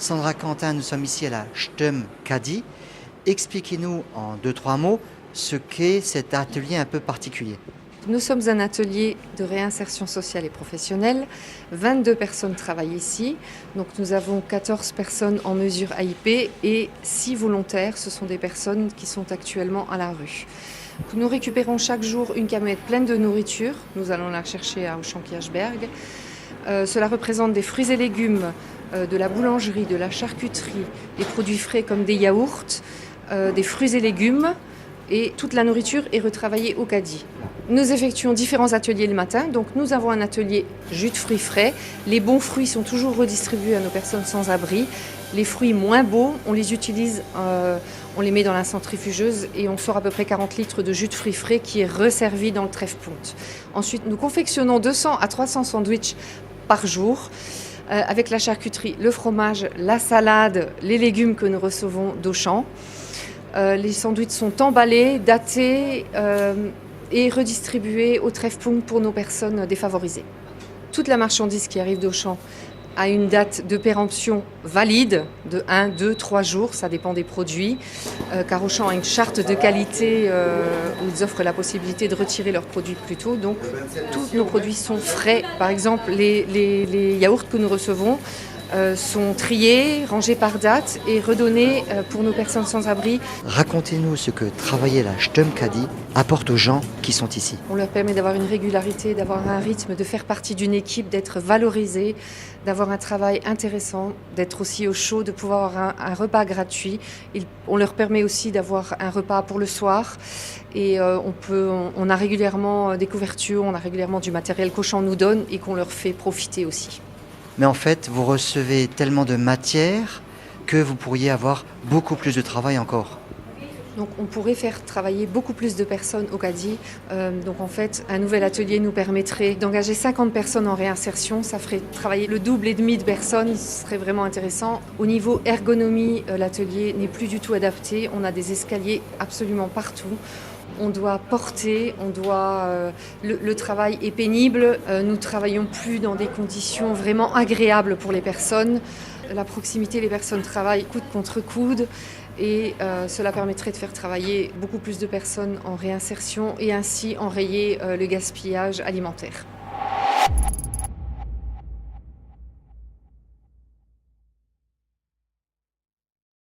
Sandra Quentin, nous sommes ici à la Stem Kadi. Expliquez-nous en 2-3 mots ce qu'est cet atelier un peu particulier. Nous sommes un atelier de réinsertion sociale et professionnelle. 22 personnes travaillent ici. Donc nous avons 14 personnes en mesure AIP et 6 volontaires. Ce sont des personnes qui sont actuellement à la rue. Nous récupérons chaque jour une camionnette pleine de nourriture. Nous allons la chercher à Auchan-Kirchberg. Cela représente des fruits et légumes, de la boulangerie, de la charcuterie, des produits frais comme des yaourts, des fruits et légumes. Et toute la nourriture est retravaillée au caddie. Nous effectuons différents ateliers le matin. Donc nous avons un atelier jus de fruits frais. Les bons fruits sont toujours redistribués à nos personnes sans abri. Les fruits moins beaux, on les utilise, on les met dans la centrifugeuse et on sort à peu près 40 litres de jus de fruits frais qui est resservi dans le trèfle-ponte. Ensuite, nous confectionnons 200 à 300 sandwichs par jour. Avec la charcuterie, le fromage, la salade, les légumes que nous recevons d'Auchan. Les sandwichs sont emballés, datés et redistribués au trèfle-ponte pour nos personnes défavorisées. Toute la marchandise qui arrive d'Auchan a une date de péremption valide de 1, 2, 3 jours, ça dépend des produits, car Auchan a une charte de qualité où ils offrent la possibilité de retirer leurs produits plus tôt. Donc tous nos produits sont frais. Par exemple, les yaourts que nous recevons sont triés, rangés par date et redonnés pour nos personnes sans abri. Racontez-nous ce que travailler la Stem Kadi apporte aux gens qui sont ici. On leur permet d'avoir une régularité, d'avoir un rythme, de faire partie d'une équipe, d'être valorisés, d'avoir un travail intéressant, d'être aussi au chaud, de pouvoir avoir un repas gratuit. On leur permet aussi d'avoir un repas pour le soir. Et on a régulièrement des couvertures, on a régulièrement du matériel qu'Auchan nous donne et qu'on leur fait profiter aussi. Mais en fait, vous recevez tellement de matière que vous pourriez avoir beaucoup plus de travail encore. Donc on pourrait faire travailler beaucoup plus de personnes au caddie. Donc en fait, un nouvel atelier nous permettrait d'engager 50 personnes en réinsertion. Ça ferait travailler le double et demi de personnes. Ce serait vraiment intéressant. Au niveau ergonomie, l'atelier n'est plus du tout adapté. On a des escaliers absolument partout. On doit porter, le travail est pénible. Nous travaillons plus dans des conditions vraiment agréables pour les personnes. La proximité, les personnes travaillent coude contre coude. Et cela permettrait de faire travailler beaucoup plus de personnes en réinsertion et ainsi enrayer le gaspillage alimentaire.